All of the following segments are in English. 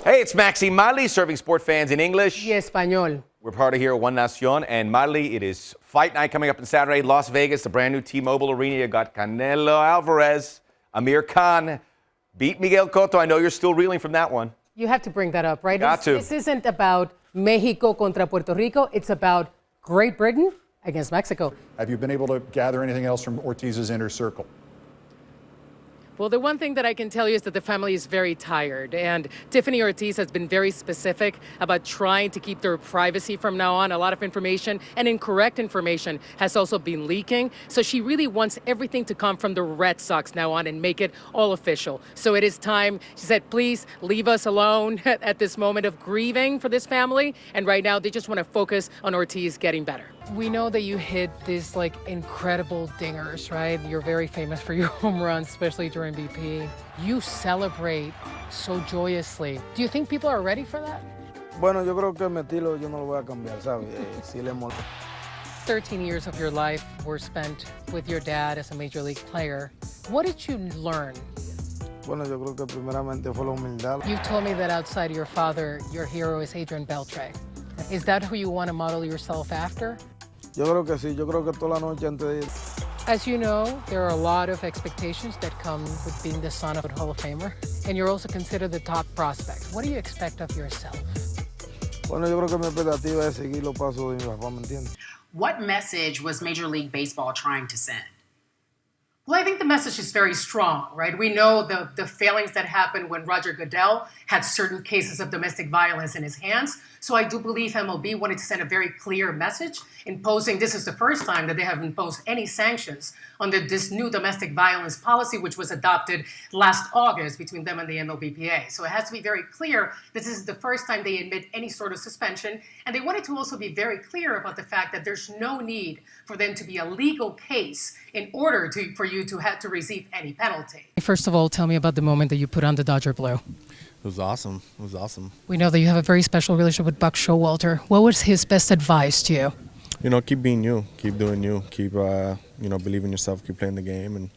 Hey, it's Maxi Marley serving sport fans in English. Y español. We're part of here, One Nacion. And Marley, it is fight night coming up on Saturday, Las Vegas, the brand new T-Mobile Arena. You got Canelo Alvarez, Amir Khan, beat Miguel Cotto. I know you're still reeling from that one. You have to bring that up, right? Got to. This isn't about Mexico contra Puerto Rico. It's about Great Britain against Mexico. Have you been able to gather anything else from Ortiz's inner circle? Well, the one thing that I can tell you is that the family is very tired, and Tiffany Ortiz has been very specific about trying to keep their privacy from now on. A lot of information and incorrect information has also been leaking. So she really wants everything to come from the Red Sox now on and make it all official. So it is time. She said, please leave us alone at this moment of grieving for this family. And right now, they just want to focus on Ortiz getting better. We know that you hit these incredible dingers, right? You're very famous for your home runs, especially during BP. You celebrate so joyously. Do you think people are ready for that? Bueno, yo creo que mi estilo yo no lo voy a cambiar, ¿sabes? Sí le molesta. 13 years of your life were spent with your dad as a major league player. What did you learn? Bueno, yo creo que primeramente fue la humildad. You've told me that outside your father, your hero is Adrian Beltre. Is that who you want to model yourself after? Yo creo que sí, yo creo que toda la noche antes de ir. As you know, there are a lot of expectations that come with being the son of a Hall of Famer, and you're also considered the top prospect. What do you expect of yourself? Bueno, yo creo que mi expectativa es seguir los pasos de mi papá, ¿me entiendes? What message was Major League Baseball trying to send? Well, I think the message is very strong, right? We know the failings that happened when Roger Goodell had certain cases of domestic violence in his hands. So I do believe MLB wanted to send a very clear message, imposing, this is the first time that they have imposed any sanctions under this new domestic violence policy, which was adopted last August between them and the MLBPA. So it has to be very clear that this is the first time they admit any sort of suspension. And they wanted to also be very clear about the fact that there's no need for them to be a legal case in order for you to have to receive any penalty. First of all, tell me about the moment that you put on the Dodger blue. It was awesome. It was awesome. We know that you have a very special relationship with Buck Showalter. What was his best advice to you? You know, keep being you. Keep doing you. Keep, believe in yourself. Keep playing the game and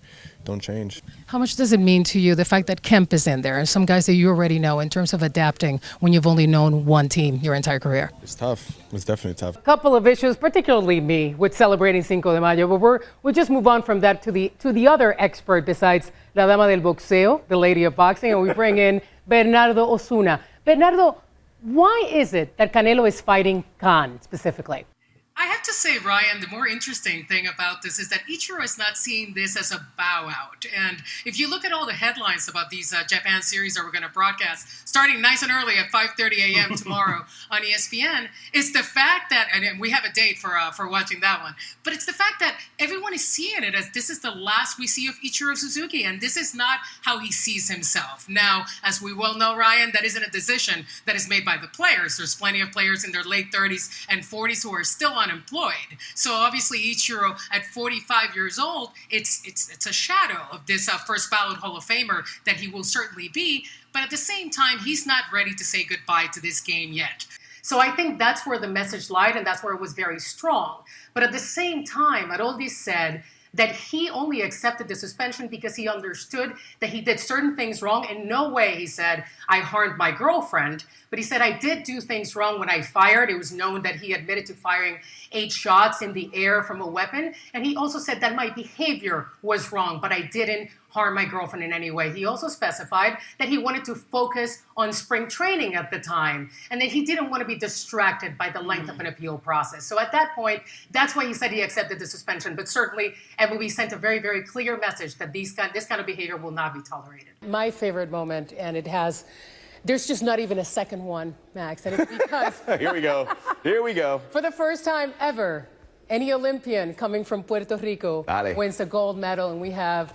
don't change. How much does it mean to you, the fact that Kemp is in there and some guys that you already know in terms of adapting when you've only known one team your entire career? It's tough. It's definitely tough. A couple of issues, particularly me, with celebrating Cinco de Mayo, but we'll just move on from that to the other expert besides La Dama del Boxeo, the lady of boxing, and we bring in Bernardo Osuna. Bernardo, why is it that Canelo is fighting Khan specifically? I have to say, Ryan, the more interesting thing about this is that Ichiro is not seeing this as a bow out. And if you look at all the headlines about these Japan series that we're going to broadcast, starting nice and early at 5:30 a.m. tomorrow on ESPN, it's the fact that, and we have a date for watching that one, but it's the fact that everyone is seeing it as this is the last we see of Ichiro Suzuki, and this is not how he sees himself. Now, as we well know, Ryan, that isn't a decision that is made by the players. There's plenty of players in their late 30s and 40s who are still unemployed. So obviously Ichiro at 45 years old, it's a shadow of this first ballot Hall of Famer that he will certainly be. But at the same time, he's not ready to say goodbye to this game yet. So I think that's where the message lied, and that's where it was very strong. But at the same time, Aroldi said that he only accepted the suspension because he understood that he did certain things wrong. In no way, he said, I harmed my girlfriend. But he said, I did do things wrong when I fired. It was known that he admitted to firing 8 shots in the air from a weapon. And he also said that my behavior was wrong, but I didn't harm my girlfriend in any way. He also specified that he wanted to focus on spring training at the time and that he didn't want to be distracted by the length of an appeal process. So at that point, that's why he said he accepted the suspension. But certainly, MLB sent a very, very clear message that this kind of behavior will not be tolerated. My favorite moment, and there's just not even a second one, Max, and it's because Here we go. Here we go. for the first time ever, any Olympian coming from Puerto Rico Dale. wins a gold medal, and we have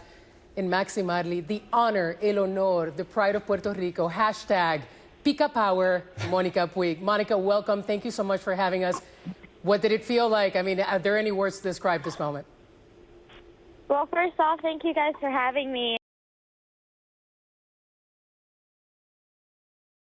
in Maxi Marley the honor, el honor, the pride of Puerto Rico, hashtag Pica Power, Monica Puig. Monica, welcome. Thank you so much for having us. What did it feel like? I mean, are there any words to describe this moment? Well, first off, thank you guys for having me.